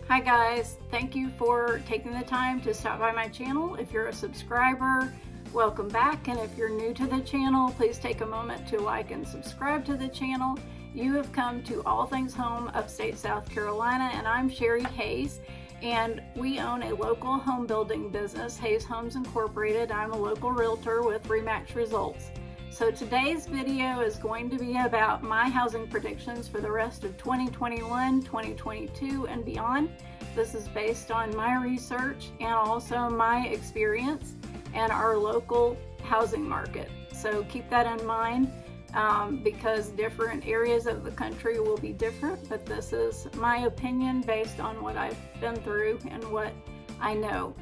Hi guys, thank you for taking the time to stop by my channel. If you're a subscriber, welcome back, and if you're new to the channel, please take a moment to like and subscribe to the channel. You have come to All Things Home, upstate South Carolina, and I'm Sherry Hayes, and we own a local home building business, Hayes Homes Incorporated. I'm a local realtor with RE Results. So today's video is going to be about my housing predictions for the rest of 2021, 2022, and beyond. This is based on my research and also my experience and our local housing market. So keep that in mind because different areas of the country will be different, but this is my opinion based on what I've been through and what I know.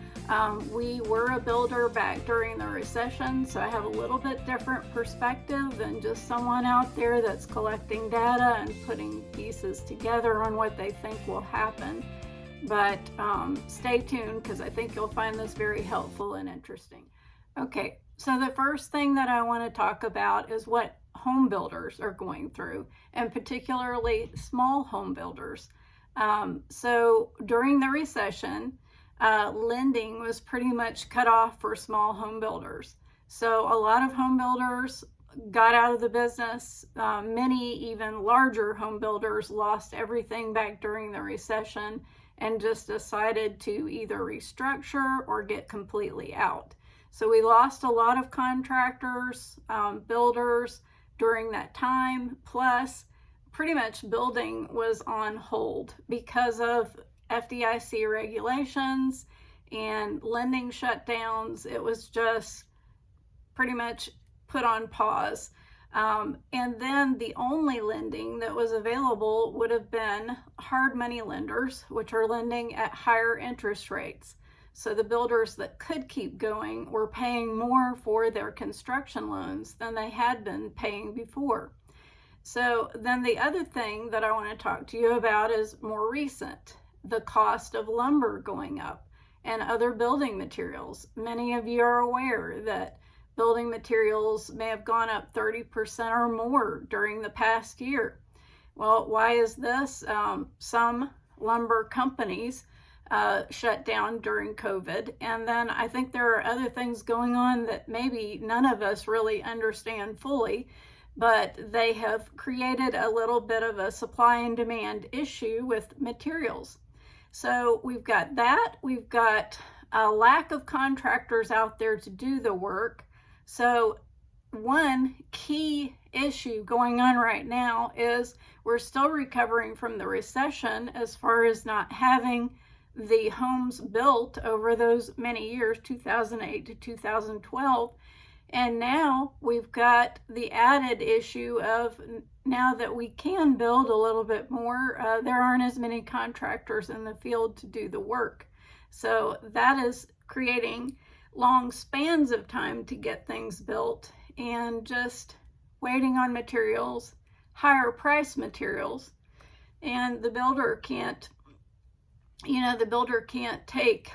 We were a builder back during the recession, so I have a little bit different perspective than just someone out there that's collecting data and putting pieces together on what they think will happen. But stay tuned because I think you'll find this very helpful and interesting. Okay, so the first thing that I want to talk about is what home builders are going through, and particularly small home builders. So during the recession, lending was pretty much cut off for small home builders. So a lot of home builders got out of the business. Many even larger home builders lost everything back during the recession and just decided to either restructure or get completely out. So we lost a lot of contractors, builders during that time, plus pretty much building was on hold because of FDIC regulations and lending shutdowns. It was just pretty much put on pause. And then the only lending that was available would have been hard money lenders, which are lending at higher interest rates. So the builders that could keep going were paying more for their construction loans than they had been paying before. So then the other thing that I want to talk to you about is more recent. The cost of lumber going up and other building materials. Many of you are aware that building materials may have gone up 30% or more during the past year. Well, why is this? Some lumber companies shut down during COVID, and then I think there are other things going on that maybe none of us really understand fully, but they have created a little bit of a supply and demand issue with materials. So we've got that. We've got a lack of contractors out there to do the work. So one key issue going on right now is we're still recovering from the recession as far as not having the homes built over those many years, 2008 to 2012. And now we've got the added issue of now that we can build a little bit more, there aren't as many contractors in the field to do the work. So that is creating long spans of time to get things built and just waiting on materials, higher price materials. And the builder can't, take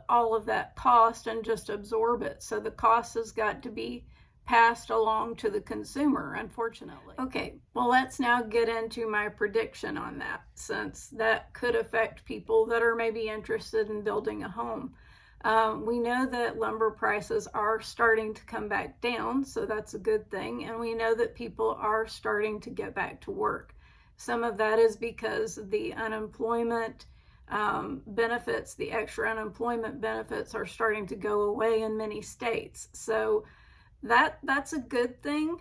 all of that cost and just absorb it. So the cost has got to be passed along to the consumer, unfortunately. Okay, well, let's now get into my prediction on that, since that could affect people that are maybe interested in building a home. We know that lumber prices are starting to come back down, so that's a good thing. And we know that people are starting to get back to work. Some of that is because the unemployment benefits, the extra unemployment benefits are starting to go away in many states. So that's a good thing.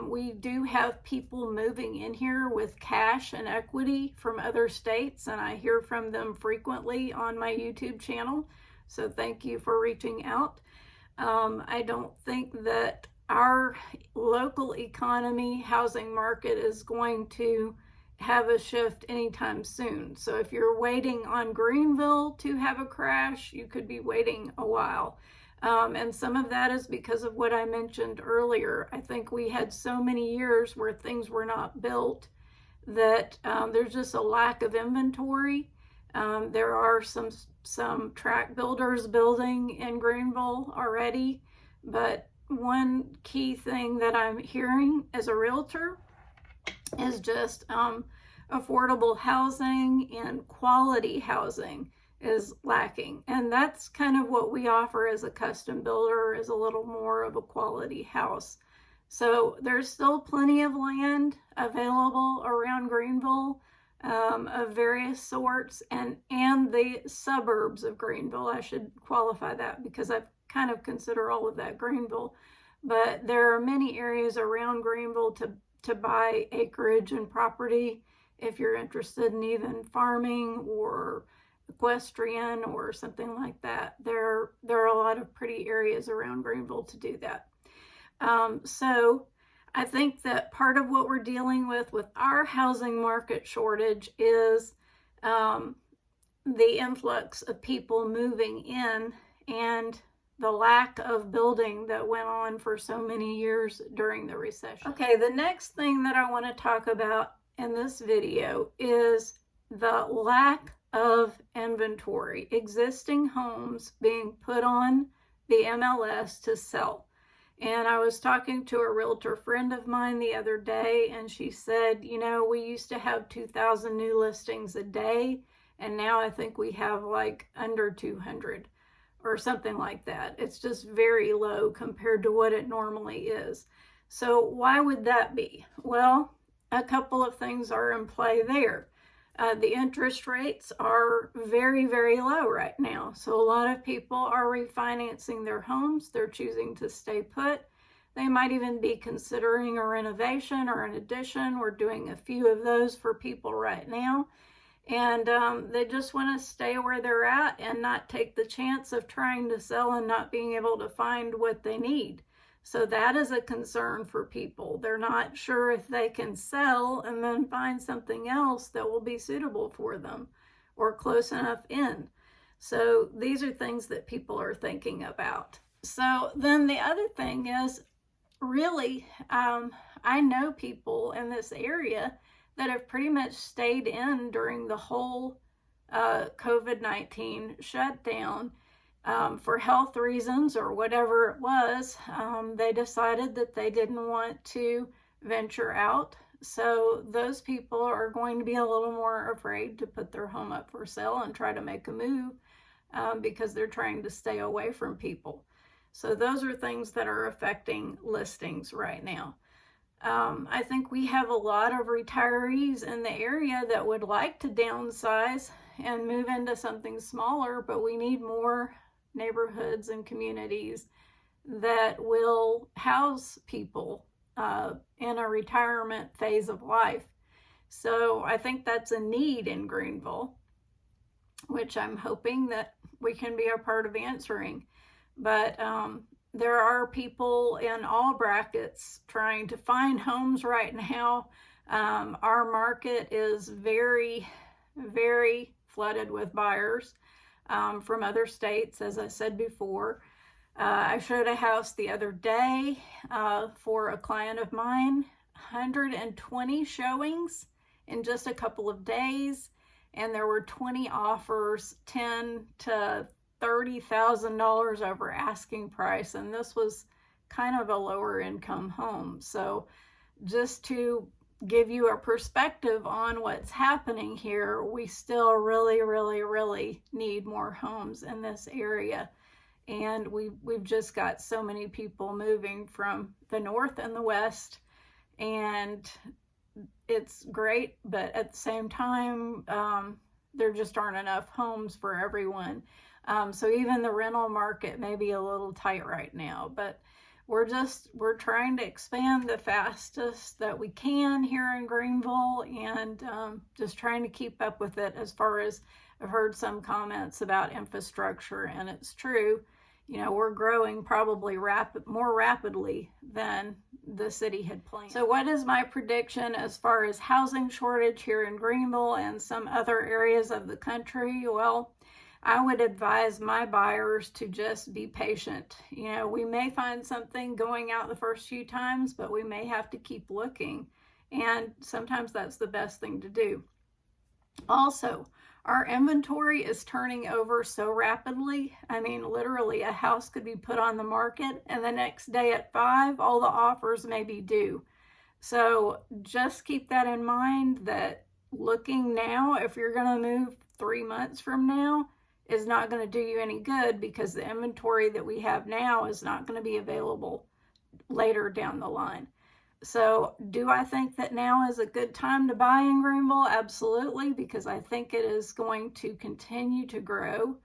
We do have people moving in here with cash and equity from other states, and I hear from them frequently on my YouTube channel. So thank you for reaching out. I don't think that our local economy, housing market is going to have a shift anytime soon. So if you're waiting on Greenville to have a crash, you could be waiting a while. And some of that is because of what I mentioned earlier. I think we had so many years where things were not built that there's just a lack of inventory. There are some tract builders building in Greenville already, but one key thing that I'm hearing as a realtor is just affordable housing and quality housing is lacking. And that's kind of what we offer as a custom builder, is a little more of a quality house. So there's still plenty of land available around Greenville, of various sorts, and the suburbs of Greenville. I should qualify that because I kind of consider all of that Greenville. But there are many areas around Greenville to buy acreage and property if you're interested in even farming or equestrian or something like that. There are a lot of pretty areas around Greenville to do that. So I think that part of what we're dealing with our housing market shortage is the influx of people moving in and the lack of building that went on for so many years during the recession. Okay, the next thing that I want to talk about in this video is the lack of inventory, existing homes being put on the MLS to sell. And I was talking to a realtor friend of mine the other day, and she said, you know, we used to have 2,000 new listings a day, and now I think we have like under 200 or something like that. It's just very low compared to what it normally is. So why would that be? Well, a couple of things are in play there. The interest rates are very, very low right now. So a lot of people are refinancing their homes. They're choosing to stay put. They might even be considering a renovation or an addition. We're doing a few of those for people right now. And they just want to stay where they're at and not take the chance of trying to sell and not being able to find what they need. So that is a concern for people. They're not sure if they can sell and then find something else that will be suitable for them or close enough in. So these are things that people are thinking about. So then the other thing is, really, I know people in this area that have pretty much stayed in during the whole COVID-19 shutdown. For health reasons or whatever it was, they decided that they didn't want to venture out. So those people are going to be a little more afraid to put their home up for sale and try to make a move because they're trying to stay away from people. So those are things that are affecting listings right now. I think we have a lot of retirees in the area that would like to downsize and move into something smaller, but we need more neighborhoods and communities that will house people in a retirement phase of life. So I think that's a need in Greenville, which I'm hoping that we can be a part of answering. But there are people in all brackets trying to find homes right now. Our market is very, very flooded with buyers from other states, as I said before. I showed a house the other day for a client of mine, 120 showings in just a couple of days, and there were 20 offers, $10,000 to $30,000 over asking price, and this was kind of a lower income home. So just to give you a perspective on what's happening here, we still really, really, really need more homes in this area. And we've just got so many people moving from the north and the west, and it's great, but at the same time, there just aren't enough homes for everyone. So even the rental market may be a little tight right now, but we're trying to expand the fastest that we can here in Greenville, and just trying to keep up with it. As far as I've heard some comments about infrastructure, and it's true. You know, we're growing probably more rapidly than the city had planned. So what is my prediction as far as housing shortage here in Greenville and some other areas of the country? Well, I would advise my buyers to just be patient. You know, we may find something going out the first few times, but we may have to keep looking. And sometimes that's the best thing to do. Also, our inventory is turning over so rapidly. I mean, literally a house could be put on the market and the next day at 5, all the offers may be due. So just keep that in mind, that looking now, if you're going to move 3 months from now, is not going to do you any good, because the inventory that we have now is not going to be available later down the line. So do I think that now is a good time to buy in Greenville? Absolutely, because I think it is going to continue to grow.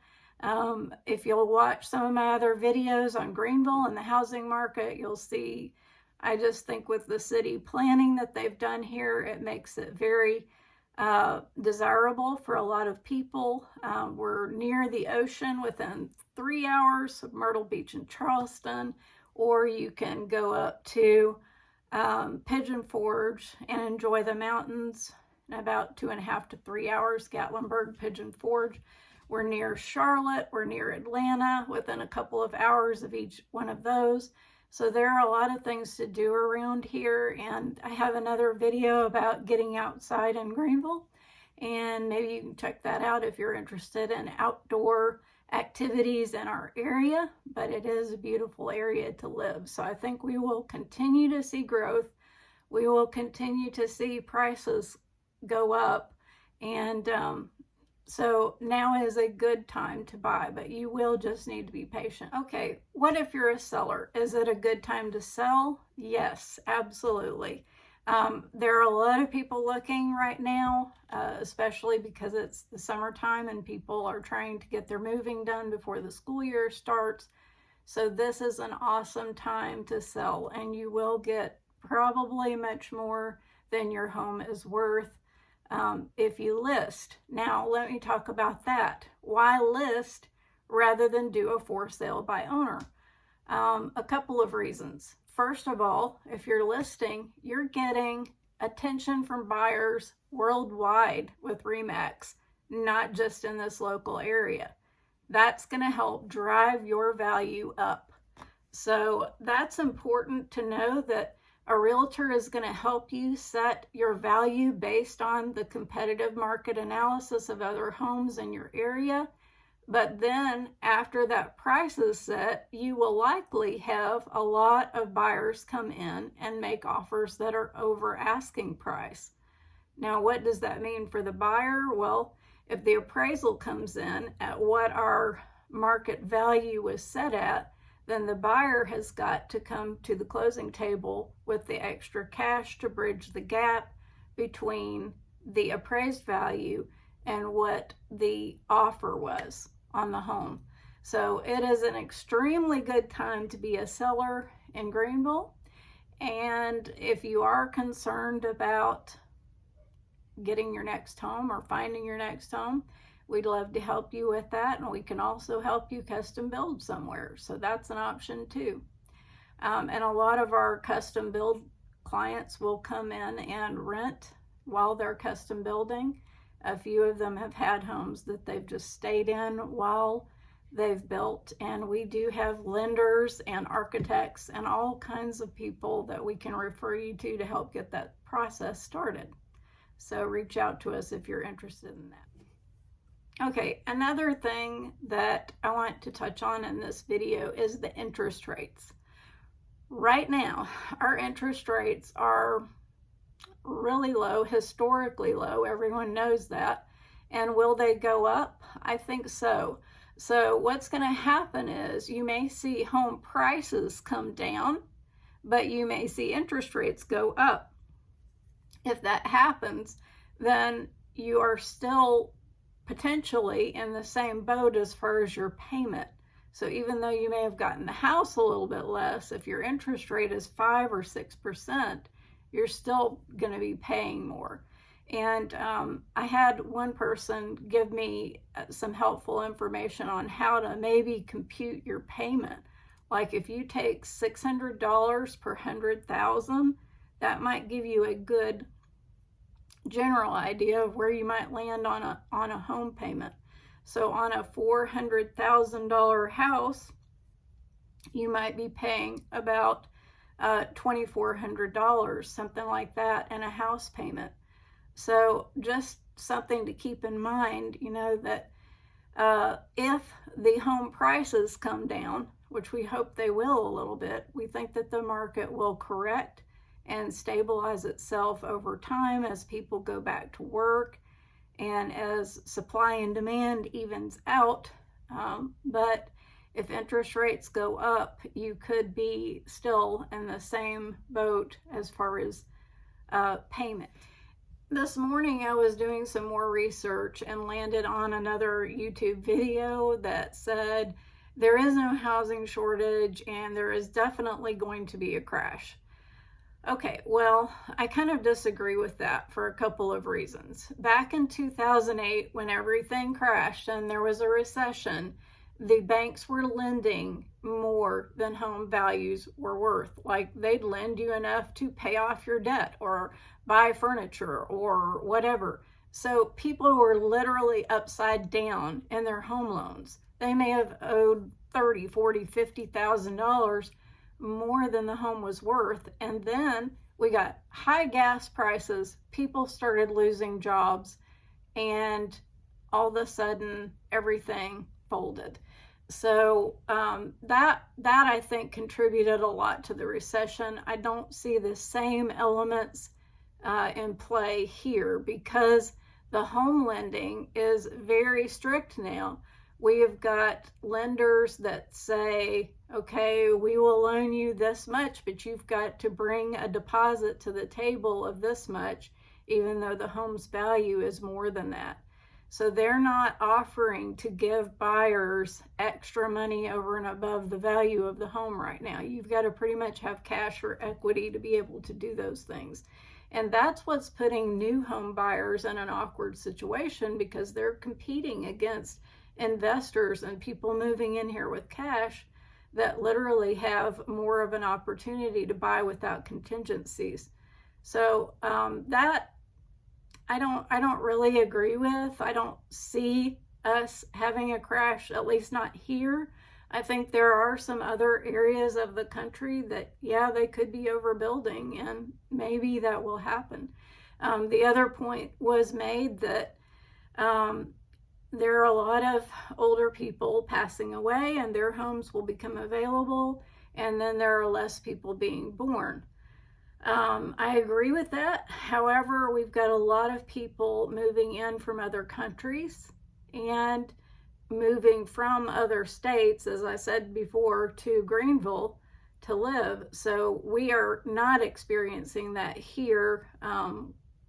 If you'll watch some of my other videos on Greenville and the housing market, you'll see, I just think with the city planning that they've done here, it makes it very desirable for a lot of people. We're near the ocean, within 3 hours of Myrtle Beach and Charleston, or you can go up to Pigeon Forge and enjoy the mountains in about 2.5 to 3 hours. Gatlinburg, Pigeon Forge. We're near Charlotte, we're near Atlanta, within a couple of hours of each one of those. So there are a lot of things to do around here, and I have another video about getting outside in Greenville, and maybe you can check that out if you're interested in outdoor activities in our area. But it is a beautiful area to live. So I think we will continue to see growth. We will continue to see prices go up, and so now is a good time to buy, but you will just need to be patient. Okay, what if you're a seller? Is it a good time to sell? Yes, absolutely. There are a lot of people looking right now, especially because it's the summertime and people are trying to get their moving done before the school year starts. So this is an awesome time to sell, and you will get probably much more than your home is worth if you list. Now, let me talk about that. Why list rather than do a for sale by owner? A couple of reasons. First of all, if you're listing, you're getting attention from buyers worldwide with RE/MAX, not just in this local area. That's going to help drive your value up. So that's important to know, that a realtor is going to help you set your value based on the competitive market analysis of other homes in your area. But then after that price is set, you will likely have a lot of buyers come in and make offers that are over asking price. Now, what does that mean for the buyer? Well, if the appraisal comes in at what our market value was set at, then the buyer has got to come to the closing table with the extra cash to bridge the gap between the appraised value and what the offer was on the home. So it is an extremely good time to be a seller in Greenville. And if you are concerned about getting your next home or finding your next home, we'd love to help you with that, and we can also help you custom build somewhere. So that's an option too. And a lot of our custom build clients will come in and rent while they're custom building. A few of them have had homes that they've just stayed in while they've built, and we do have lenders and architects and all kinds of people that we can refer you to help get that process started. So reach out to us if you're interested in that. Okay, another thing that I want to touch on in this video is the interest rates. Right now, our interest rates are really low, historically low. Everyone knows that. And will they go up? I think so. So what's going to happen is you may see home prices come down, but you may see interest rates go up. If that happens, then you are still potentially in the same boat as far as your payment. So even though you may have gotten the house a little bit less, if your interest rate is 5 or 6%, you're still going to be paying more. And I had one person give me some helpful information on how to maybe compute your payment. Like if you take $600 per 100,000, that might give you a good general idea of where you might land on a home payment. So on a $400,000 house, you might be paying about $2,400, something like that, in a house payment. So just something to keep in mind, you know, that if the home prices come down, which we hope they will a little bit, we think that the market will correct and stabilize itself over time as people go back to work and as supply and demand evens out. But if interest rates go up, you could be still in the same boat as far as payment. This morning I was doing some more research and landed on another YouTube video that said there is no housing shortage and there is definitely going to be a crash. Okay, well, I kind of disagree with that for a couple of reasons. Back in 2008, when everything crashed and there was a recession, the banks were lending more than home values were worth. Like, they'd lend you enough to pay off your debt or buy furniture or whatever. So people were literally upside down in their home loans. They may have owed $30,000, $40,000, $50,000 more than the home was worth. And then we got high gas prices, people started losing jobs, and all of a sudden everything folded. So that I think contributed a lot to the recession. I don't see the same elements in play here because the home lending is very strict now. We have got lenders that say, okay, we will loan you this much, but you've got to bring a deposit to the table of this much, even though the home's value is more than that. So they're not offering to give buyers extra money over and above the value of the home right now. You've got to pretty much have cash or equity to be able to do those things. And that's what's putting new home buyers in an awkward situation because they're competing against investors and people moving in here with cash that literally have more of an opportunity to buy without contingencies. So that I don't really agree with. I don't see us having a crash, at least not here. I think there are some other areas of the country that, yeah, they could be overbuilding, and maybe that will happen. The other point was made that there are a lot of older people passing away and their homes will become available, and then there are less people being born. I agree with that. However, we've got a lot of people moving in from other countries and moving from other states, as I said before, to Greenville to live. So we are not experiencing that here.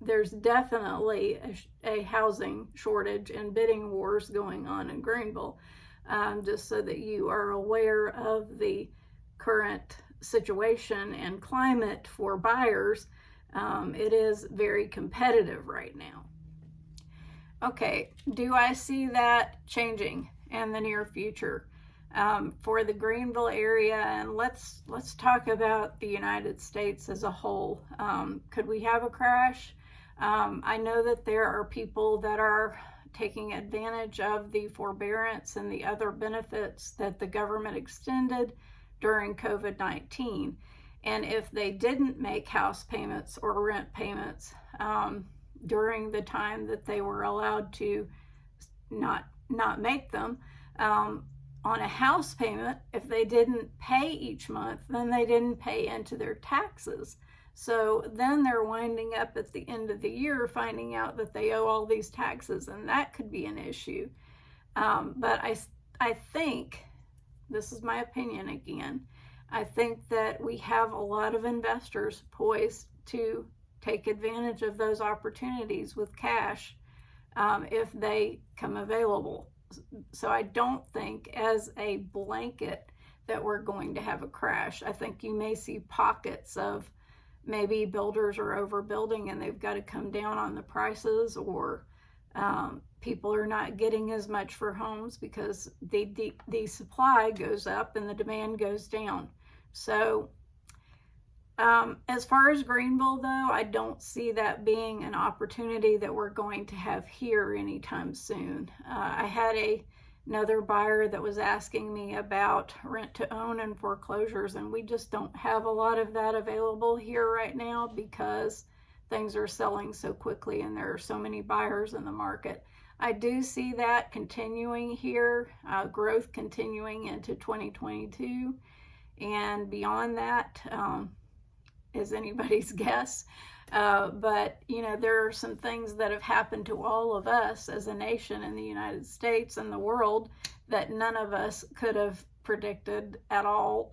There's definitely a housing shortage and bidding wars going on in Greenville, just so that you are aware of the current situation and climate for buyers. It is very competitive right now. Okay, do I see that changing in the near future for the Greenville area? And let's talk about the United States as a whole. Could we have a crash? I know that there are people that are taking advantage of the forbearance and the other benefits that the government extended during COVID-19. And if they didn't make house payments or rent payments during the time that they were allowed to not make them, on a house payment, if they didn't pay each month, then they didn't pay into their taxes. So then they're winding up at the end of the year finding out that they owe all these taxes, and that could be an issue. But I think, this is my opinion again, I think that we have a lot of investors poised to take advantage of those opportunities with cash if they come available. So I don't think as a blanket that we're going to have a crash. I think you may see pockets of maybe builders are overbuilding and they've got to come down on the prices, or people are not getting as much for homes because the supply goes up and the demand goes down. So as far as Greenville, though, I don't see that being an opportunity that we're going to have here anytime soon. I had another buyer that was asking me about rent to own and foreclosures, and we just don't have a lot of that available here right now because things are selling so quickly and there are so many buyers in the market. I do see that continuing here, growth continuing into 2022, and beyond that, is anybody's guess. But, you know, there are some things that have happened to all of us as a nation in the United States and the world that none of us could have predicted at all.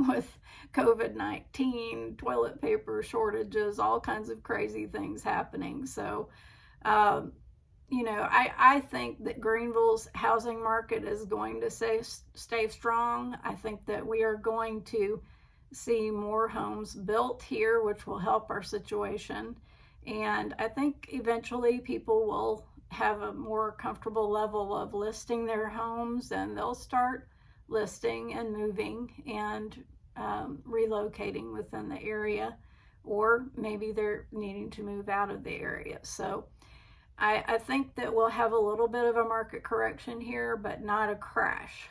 With COVID-19, toilet paper shortages, all kinds of crazy things happening. So, you know, I think that Greenville's housing market is going to stay strong. I think that we are going to see more homes built here, which will help our situation. And I think eventually people will have a more comfortable level of listing their homes, and they'll start listing and moving and relocating within the area, or maybe they're needing to move out of the area. So I think that we'll have a little bit of a market correction here, but not a crash.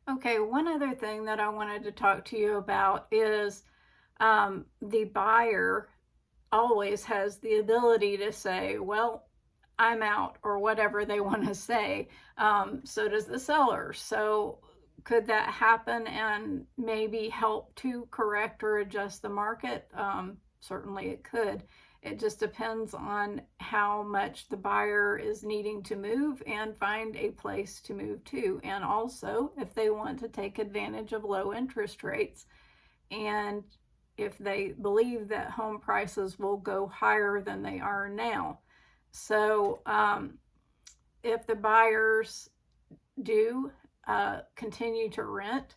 Okay, one other thing that I wanted to talk to you about is the buyer always has the ability to say, well, I'm out, or whatever they want to say. So does the seller. So could that happen and maybe help to correct or adjust the market? Certainly it could. It just depends on how much the buyer is needing to move and find a place to move to. And also if they want to take advantage of low interest rates, and if they believe that home prices will go higher than they are now. So if the buyers do continue to rent,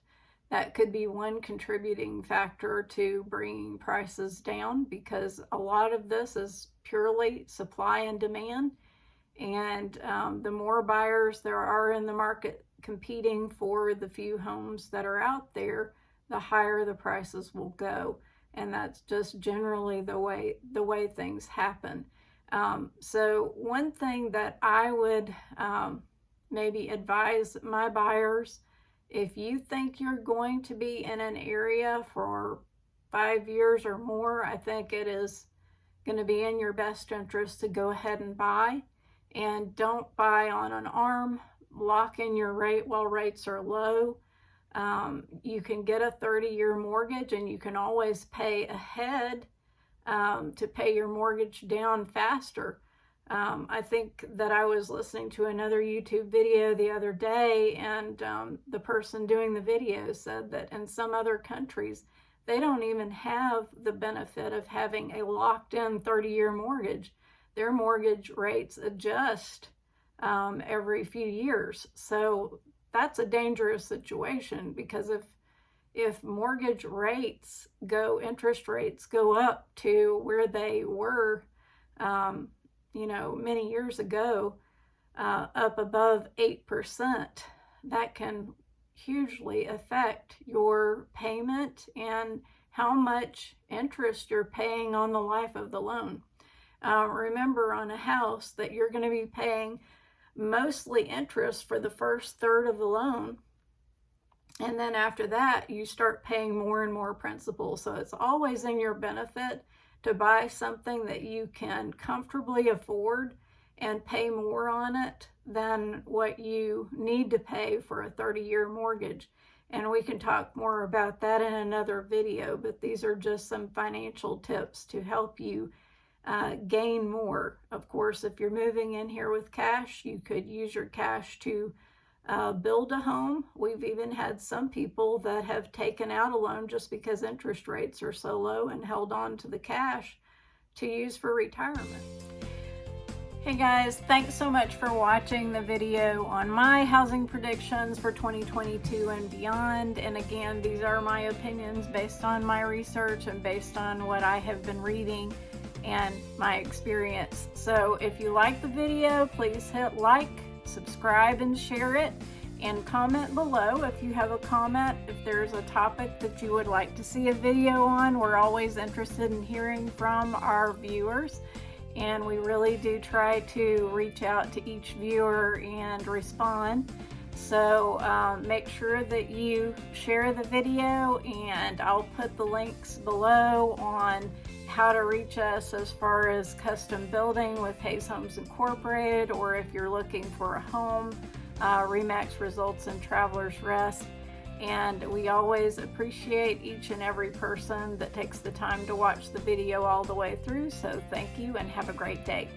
that could be one contributing factor to bringing prices down, because a lot of this is purely supply and demand. And the more buyers there are in the market competing for the few homes that are out there, the higher the prices will go. And that's just generally the way things happen. So one thing that I would maybe advise my buyers, if you think you're going to be in an area for 5 years or more, I think it is going to be in your best interest to go ahead and buy. And don't buy on an arm. Lock in your rate while rates are low. You can get a 30-year mortgage, and you can always pay ahead to pay your mortgage down faster. I think that I was listening to another YouTube video the other day, and the person doing the video said that in some other countries, they don't even have the benefit of having a locked-in 30-year mortgage. Their mortgage rates adjust every few years. So that's a dangerous situation, because if mortgage rates interest rates go up to where they were, you know, many years ago, up above 8%, that can hugely affect your payment and how much interest you're paying on the life of the loan. Remember, on a house, that you're going to be paying mostly interest for the first third of the loan. And then after that, you start paying more and more principal. So it's always in your benefit to buy something that you can comfortably afford and pay more on it than what you need to pay for a 30-year mortgage. And we can talk more about that in another video, but these are just some financial tips to help you gain more. Of course, if you're moving in here with cash, you could use your cash to build a home. We've even had some people that have taken out a loan just because interest rates are so low and held on to the cash to use for retirement. Hey guys, thanks so much for watching the video on my housing predictions for 2022 and beyond. And again, these are my opinions based on my research and based on what I have been reading and my experience. So if you like the video, please hit like, subscribe, and share it, and comment below if you have a comment. If there's a topic that you would like to see a video on, we're always interested in hearing from our viewers, and we really do try to reach out to each viewer and respond. So make sure that you share the video, and I'll put the links below on how to reach us as far as custom building with Hayes Homes Incorporated, or if you're looking for a home, RE/MAX Results and Travelers Rest. And we always appreciate each and every person that takes the time to watch the video all the way through. So thank you and have a great day.